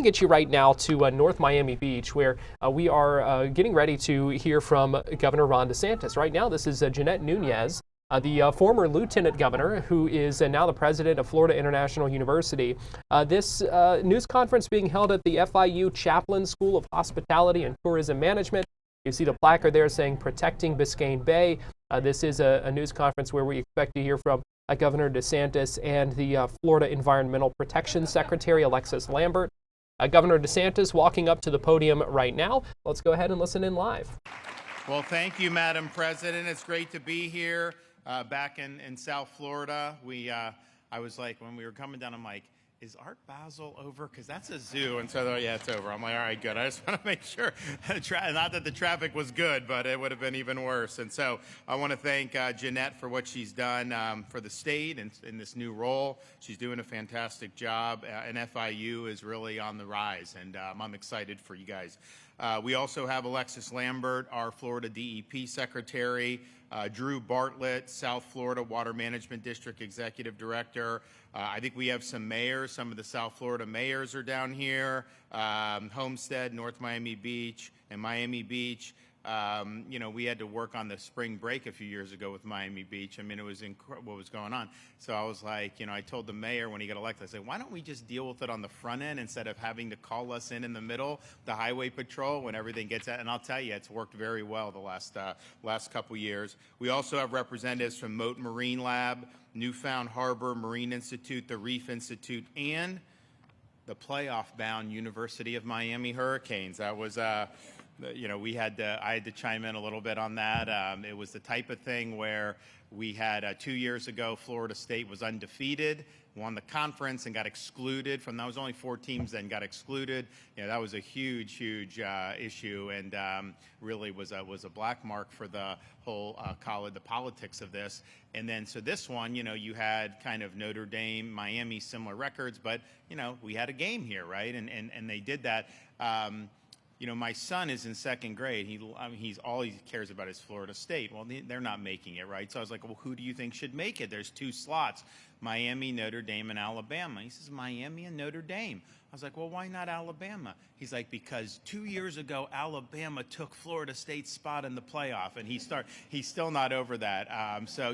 get you right now to North Miami Beach, where we are getting ready to hear from Governor Ron Desantis. Right now, this is Jeanette Nunez, the former lieutenant governor, who is now the president of Florida International University. This news conference being held at the FIU Chaplain School of Hospitality and Tourism Management. You see the placard there saying "Protecting Biscayne Bay." This is a news conference where we expect to hear from Governor DeSantis and the Florida Environmental Protection Secretary, Alexis Lambert. Governor DeSantis walking up to the podium right now. Let's go ahead and listen in live. Well, thank you, Madam President. It's great to be here back in South Florida. I was like, when we were coming down, I'm like, is Art Basel over? Because that's a zoo. And so, yeah, it's over. I'm like, all right, good. I just want to make sure. Not that the traffic was good, but it would have been even worse. And so I want to thank Jeanette for what she's done for the state and in this new role. She's doing a fantastic job, and FIU is really on the rise, and I'm excited for you guys. We also have Alexis Lambert, our Florida DEP Secretary, Drew Bartlett, South Florida Water Management District Executive Director. I think we have some mayors. Some of the South Florida mayors are down here. Homestead, North Miami Beach, and Miami Beach. We had to work on the spring break a few years ago with Miami Beach. I mean, it was incredible what was going on. So I was like, I told the mayor when he got elected, I said, why don't we just deal with it on the front end instead of having to call us in the middle, the highway patrol, when everything gets out. And I'll tell you, it's worked very well the last couple years. We also have representatives from Mote Marine Lab, Newfound Harbor Marine Institute, the Reef Institute, and the playoff-bound University of Miami Hurricanes. That was I had to chime in a little bit on that. It was the type of thing where we had 2 years ago, Florida State was undefeated, won the conference and got excluded from, that was only 4 teams then got excluded. That was a huge issue, and really was a black mark for the whole college, the politics of this. And then, so this one, you had kind of Notre Dame, Miami, similar records, but, we had a game here, right? And they did that. My son is in 2nd grade. He's all he cares about is Florida State. Well, they're not making it, right? So I was like, well, who do you think should make it? There's 2 slots, Miami, Notre Dame, and Alabama. He says, Miami and Notre Dame. I was like, well, why not Alabama? He's like, because 2 years ago, Alabama took Florida State's spot in the playoff, and he's still not over that. So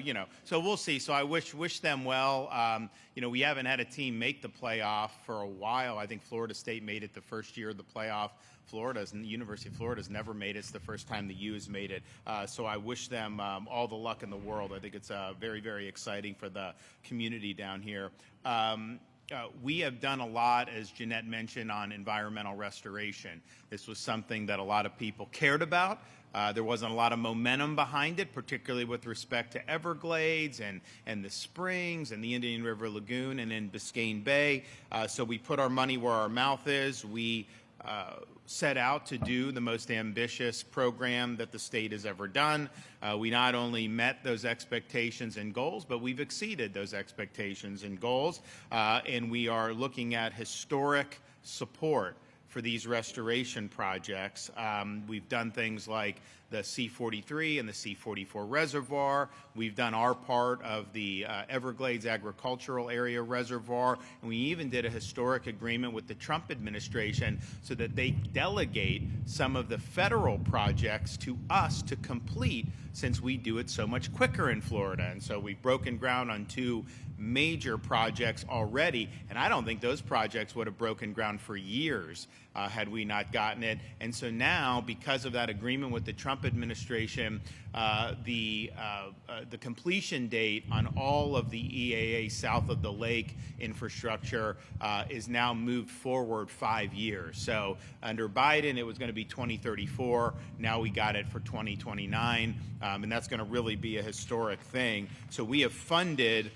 we'll see. So I wish them well. We haven't had a team make the playoff for a while. I think Florida State made it the first year of the playoff. The University of Florida's never made it. It's the first time the U has made it. So I wish them all the luck in the world. I think it's very, very exciting for the community down here. We have done a lot, as Jeanette mentioned, on environmental restoration. This was something that a lot of people cared about. There wasn't a lot of momentum behind it, particularly with respect to Everglades and the Springs and the Indian River Lagoon and in Biscayne Bay. So we put our money where our mouth is. We set out to do the most ambitious program that the state has ever done. We not only met those expectations and goals, but we've exceeded those expectations and goals. And we are looking at historic support for these restoration projects. We've done things like the C-43 and the C-44 reservoir. We've done our part of the Everglades Agricultural Area Reservoir, and we even did a historic agreement with the Trump administration so that they delegate some of the federal projects to us to complete, since we do it so much quicker in Florida. And so we've broken ground on 2 major projects already, and I don't think those projects would have broken ground for years had we not gotten it. And so now, because of that agreement with the Trump administration, the completion date on all of the EAA south of the lake infrastructure is now moved forward 5 years. So under Biden, it was going to be 2034. Now we got it for 2029, and that's going to really be a historic thing. So we have funded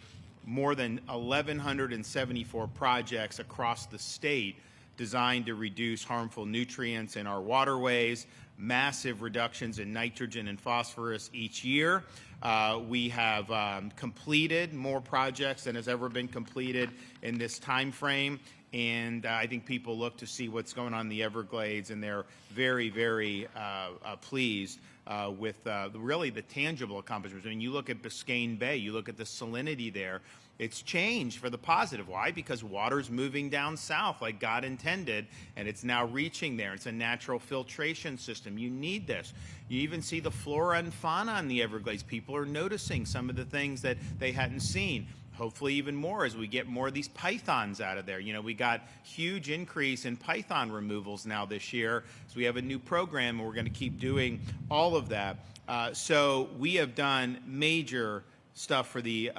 more than 1,174 projects across the state designed to reduce harmful nutrients in our waterways, massive reductions in nitrogen and phosphorus each year. We have completed more projects than has ever been completed in this time frame. And I think people look to see what's going on in the Everglades, and they're very, very pleased with really the tangible accomplishments. I mean, you look at Biscayne Bay, you look at the salinity there. It's changed for the positive. Why? Because water's moving down south like God intended, and it's now reaching there. It's a natural filtration system. You need this. You even see the flora and fauna on the Everglades. People are noticing some of the things that they hadn't seen. Hopefully even more as we get more of these pythons out of there. You know, we got huge increase in python removals now this year. So we have a new program, and we're going to keep doing all of that. So we have done major stuff for the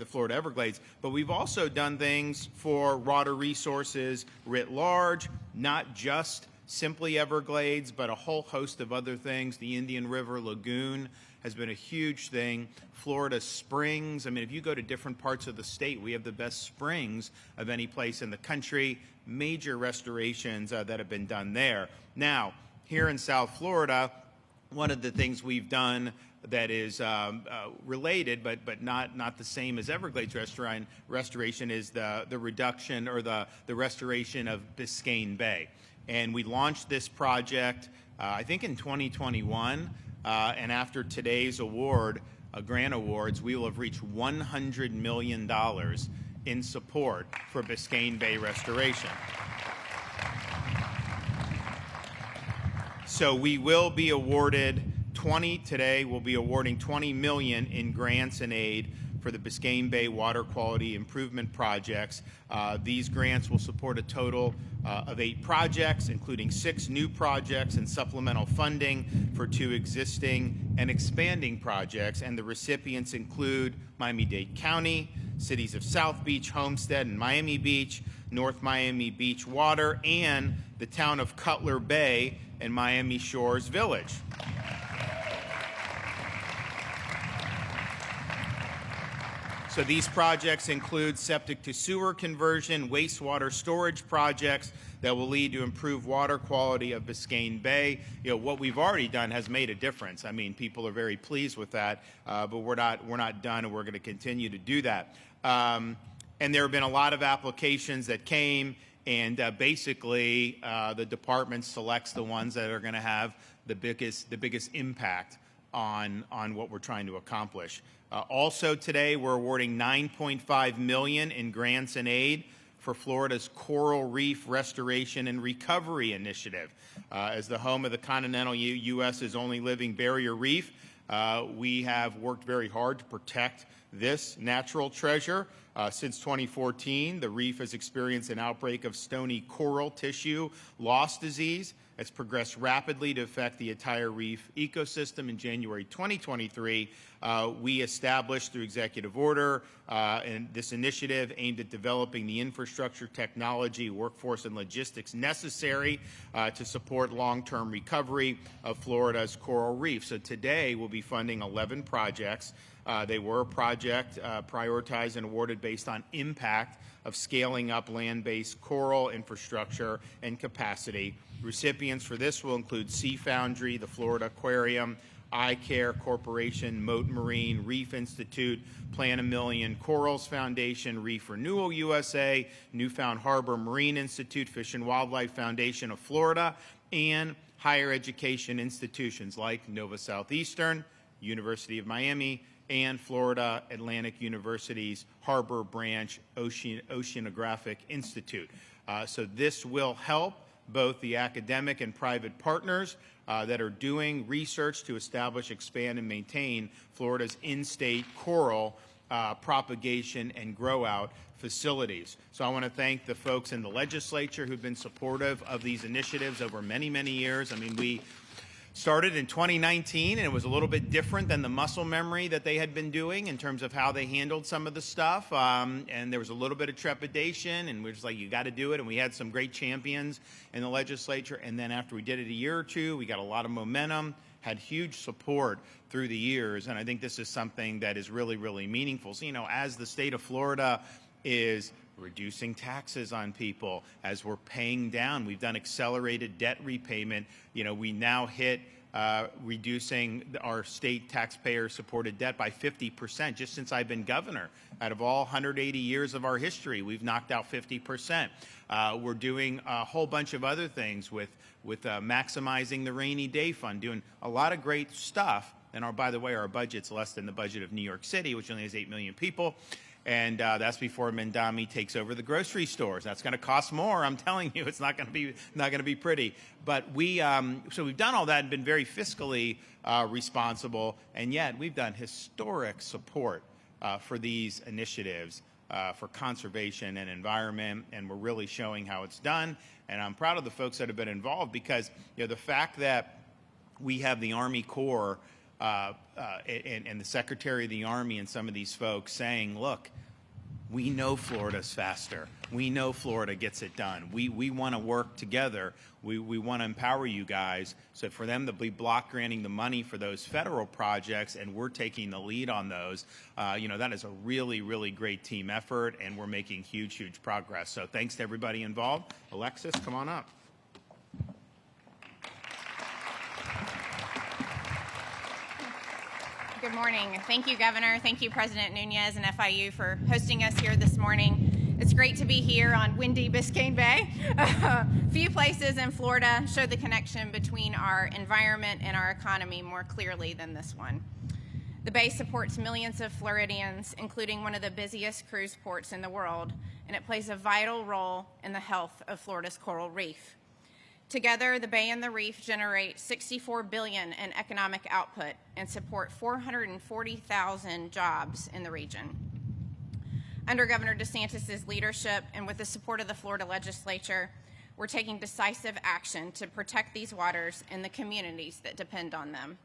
Florida Everglades, but we've also done things for water resources writ large, not just simply Everglades, but a whole host of other things. The Indian River Lagoon has been a huge thing. Florida springs. I mean, if you go to different parts of the state, we have the best springs of any place in the country. Major restorations that have been done there. Now, here in South Florida, one of the things we've done that is related, but not the same as Everglades restoration is the reduction or the restoration of Biscayne Bay. And we launched this project, I think in 2021, and after today's award, grant awards, we will have reached $100 million in support for Biscayne Bay restoration. So we will be awarded today we'll be awarding $20 million in grants and aid for the Biscayne Bay water quality improvement projects. These grants will support a total of 8 projects, including 6 new projects and supplemental funding for 2 existing and expanding projects. And the recipients include Miami-Dade County, cities of South Beach, Homestead, and Miami Beach, North Miami Beach Water, and the town of Cutler Bay and Miami Shores Village. So these projects include septic to sewer conversion, wastewater storage projects that will lead to improved water quality of Biscayne Bay. You know, what we've already done has made a difference. I mean, people are very pleased with that, but we're not done, and we're going to continue to do that. And there have been a lot of applications that came, and basically the department selects the ones that are going to have the biggest impact on what we're trying to accomplish. Also today, we're awarding $9.5 million in grants and aid for Florida's Coral Reef Restoration and Recovery Initiative. As the home of the continental U.S.'s only living barrier reef, we have worked very hard to protect this natural treasure. Since 2014, the reef has experienced an outbreak of stony coral tissue loss disease. It's progressed rapidly to affect the entire reef ecosystem. In January 2023, we established through executive order and this initiative aimed at developing the infrastructure, technology, workforce, and logistics necessary to support long-term recovery of Florida's coral reef. So today we'll be funding 11 projects. They were prioritized and awarded based on impact of scaling up land-based coral infrastructure and capacity. Recipients for this will include Sea Foundry, the Florida Aquarium, iCare Corporation, Mote Marine, Reef Institute, Plant a Million, Corals Foundation, Reef Renewal USA, Newfound Harbor Marine Institute, Fish and Wildlife Foundation of Florida, and higher education institutions like Nova Southeastern, University of Miami, and Florida Atlantic University's Harbor Branch Oceanographic Institute. So this will help both the academic and private partners that are doing research to establish, expand, and maintain Florida's in-state coral propagation and grow-out facilities. So I want to thank the folks in the legislature who've been supportive of these initiatives over many, many years. I mean, we started in 2019, and it was a little bit different than the muscle memory that they had been doing in terms of how they handled some of the stuff. And there was a little bit of trepidation, and we're just like, you got to do it. And we had some great champions in the legislature. And then after we did it a year or two, we got a lot of momentum, had huge support through the years. And I think this is something that is really, really meaningful. So, you know, as the state of Florida is reducing taxes on people, as we're paying down, we've done accelerated debt repayment. You know, we now hit reducing our state taxpayer-supported debt by 50% just since I've been governor. Out of all 180 years of our history, we've knocked out 50%. We're doing a whole bunch of other things with maximizing the rainy day fund, doing a lot of great stuff. And by the way, our budget's less than the budget of New York City, which only has 8 million people. And that's before Mendami takes over the grocery stores. That's going to cost more. I'm telling you, it's not going to be pretty. But so we've done all that and been very fiscally responsible, and yet we've done historic support for these initiatives for conservation and environment, and we're really showing how it's done. And I'm proud of the folks that have been involved because the fact that we have the Army Corps and the Secretary of the Army and some of these folks saying, look, we know Florida's faster. We know Florida gets it done. We want to work together. We want to empower you guys. So for them to be block granting the money for those federal projects and we're taking the lead on those, that is a really, really great team effort, and we're making huge, huge progress. So thanks to everybody involved. Alexis, come on up. Good morning. Thank you, Governor. Thank you, President Nunez and FIU for hosting us here this morning. It's great to be here on windy Biscayne Bay. Few places in Florida show the connection between our environment and our economy more clearly than this one. The Bay supports millions of Floridians, including one of the busiest cruise ports in the world, and it plays a vital role in the health of Florida's coral reef. Together, the Bay and the Reef generate $64 billion in economic output and support 440,000 jobs in the region. Under Governor DeSantis' leadership and with the support of the Florida legislature, we're taking decisive action to protect these waters and the communities that depend on them.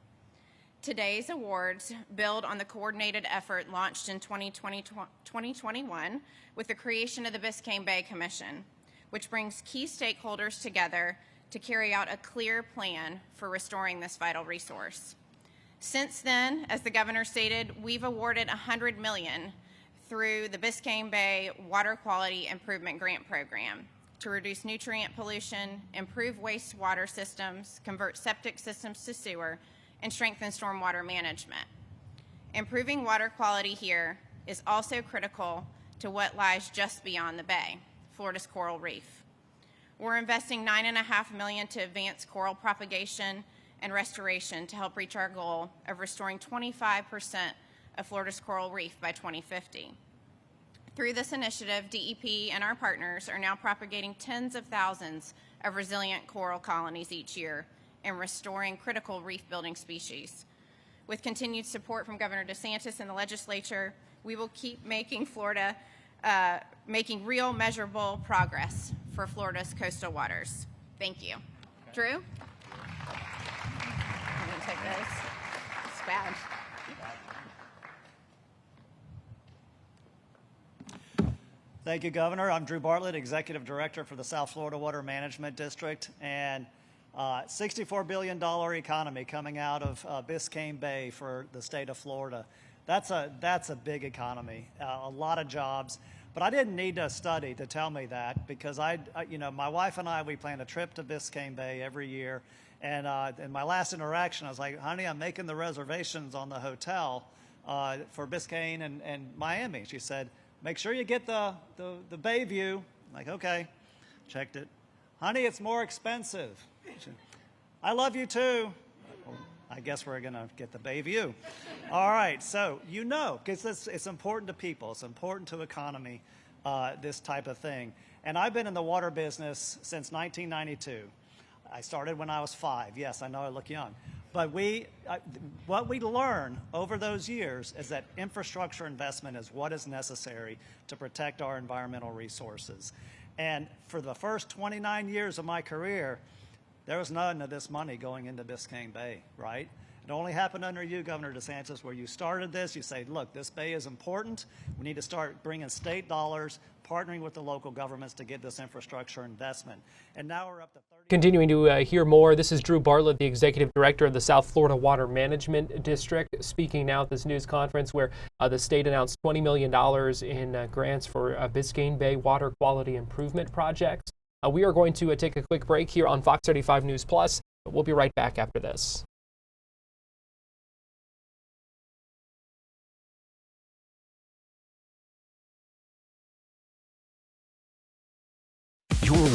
Today's awards build on the coordinated effort launched in 2021 with the creation of the Biscayne Bay Commission, which brings key stakeholders together to carry out a clear plan for restoring this vital resource. Since then, as the governor stated, we've awarded $100 million through the Biscayne Bay Water Quality Improvement Grant Program to reduce nutrient pollution, improve wastewater systems, convert septic systems to sewer, and strengthen stormwater management. Improving water quality here is also critical to what lies just beyond the Bay, Florida's coral reef. We're investing $9.5 million to advance coral propagation and restoration to help reach our goal of restoring 25% of Florida's coral reef by 2050. Through this initiative, DEP and our partners are now propagating tens of thousands of resilient coral colonies each year and restoring critical reef-building species. With continued support from Governor DeSantis and the legislature, we will keep making Florida making real measurable progress for Florida's coastal waters. Thank you. Drew? I'm going to take this. It's bad. Thank you, Governor. I'm Drew Bartlett, Executive Director for the South Florida Water Management District, and $64 billion economy coming out of Biscayne Bay for the state of Florida. That's a big economy, a lot of jobs. But I didn't need a study to tell me that because my wife and I, we plan a trip to Biscayne Bay every year. And in my last interaction, I was like, honey, I'm making the reservations on the hotel for Biscayne and Miami. She said, make sure you get the bay view. I'm like, okay, checked it. Honey, it's more expensive. I love you too. Well, I guess we're gonna get the bay view. All right, so because it's important to people, it's important to economy, this type of thing. And I've been in the water business since 1992. I started when I was 5. Yes, I know I look young. But what we learn over those years is that infrastructure investment is what is necessary to protect our environmental resources. And for the first 29 years of my career, there was none of this money going into Biscayne Bay, right? It only happened under you, Governor DeSantis, where you started this. You say, look, this bay is important. We need to start bringing state dollars, partnering with the local governments to get this infrastructure investment. And now we're up to 30. Continuing to hear more, this is Drew Bartlett, the Executive Director of the South Florida Water Management District, speaking now at this news conference where the state announced $20 million in grants for Biscayne Bay water quality improvement projects. We are going to take a quick break here on Fox 35 News Plus. We'll be right back after this.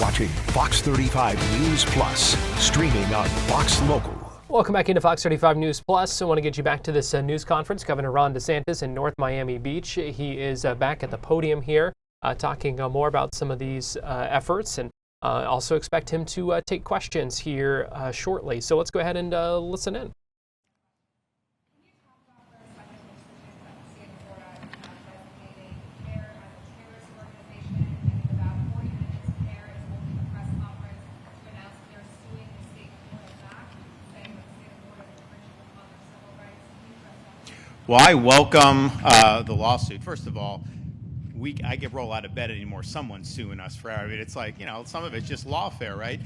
watching Fox 35 News Plus, streaming on Fox Local. Welcome back into Fox 35 News Plus. I want to get you back to this news conference. Governor Ron Desantis in North Miami Beach. He is back at the podium here talking more about some of these efforts, and also expect him to take questions here shortly. So let's go ahead and listen in. Well, I welcome the lawsuit. First of all, I get roll out of bed anymore. Someone's suing us for. I mean, it's like, some of it's just lawfare, right?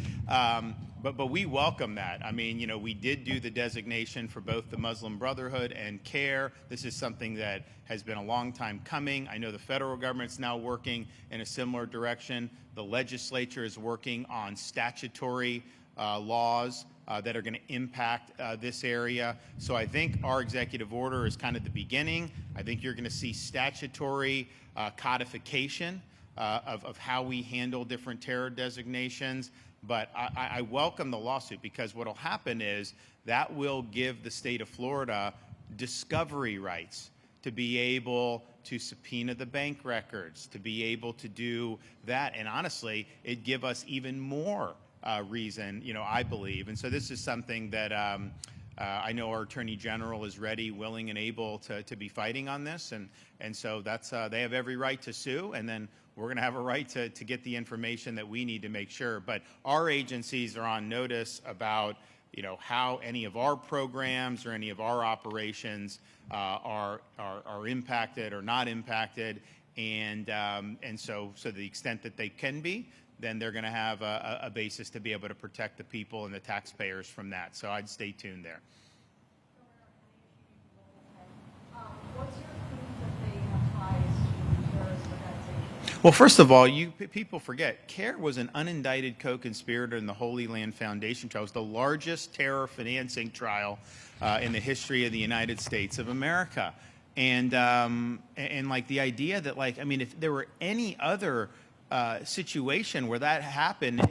But we welcome that. I mean, we did do the designation for both the Muslim Brotherhood and CARE. This is something that has been a long time coming. I know the federal government's now working in a similar direction. The legislature is working on statutory laws that are going to impact this area. So I think our executive order is kind of the beginning. I think you're going to see statutory codification of how we handle different terror designations. But I welcome the lawsuit, because what will happen is that will give the state of Florida discovery rights to be able to subpoena the bank records, to be able to do that. And honestly, it'd give us even more reason, I believe. And so this is something that I know our Attorney General is ready, willing, and able to be fighting on this. And so that's they have every right to sue, and then we're going to have a right to get the information that we need to make sure. But our agencies are on notice about how any of our programs or any of our operations are impacted or not impacted, and so the extent that they can be, then they're going to have a basis to be able to protect the people and the taxpayers from that. So I'd stay tuned there. What's your proof that they have ties to terrorist organizations? Well, first of all, people forget, CARE was an unindicted co-conspirator in the Holy Land Foundation trial. It was the largest terror financing trial in the history of the United States of America. And like the idea that, if there were any other situation where that happened,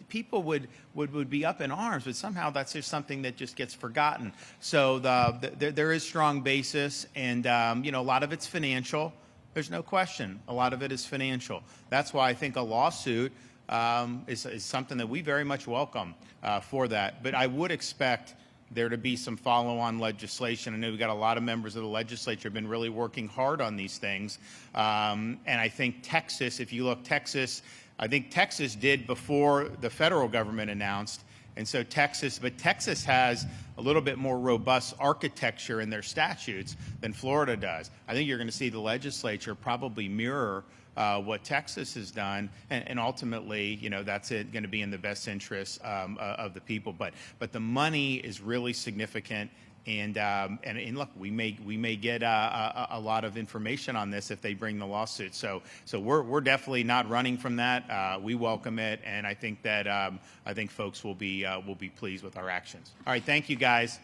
people would be up in arms, but somehow that's just something that just gets forgotten. So there is strong basis, and a lot of it's financial. There's no question. A lot of it is financial. That's why I think a lawsuit is something that we very much welcome for that. But I would expect there to be some follow-on legislation. I know we've got a lot of members of the legislature have been really working hard on these things. And I think Texas, if you look, I think Texas did before the federal government announced. And so Texas has a little bit more robust architecture in their statutes than Florida does. I think you're going to see the legislature probably mirror what Texas has done, and ultimately, that's going to be in the best interest of the people. But the money is really significant, and look, we may get a lot of information on this if they bring the lawsuit. So we're definitely not running from that. We welcome it, and I think that folks will be pleased with our actions. All right, thank you guys.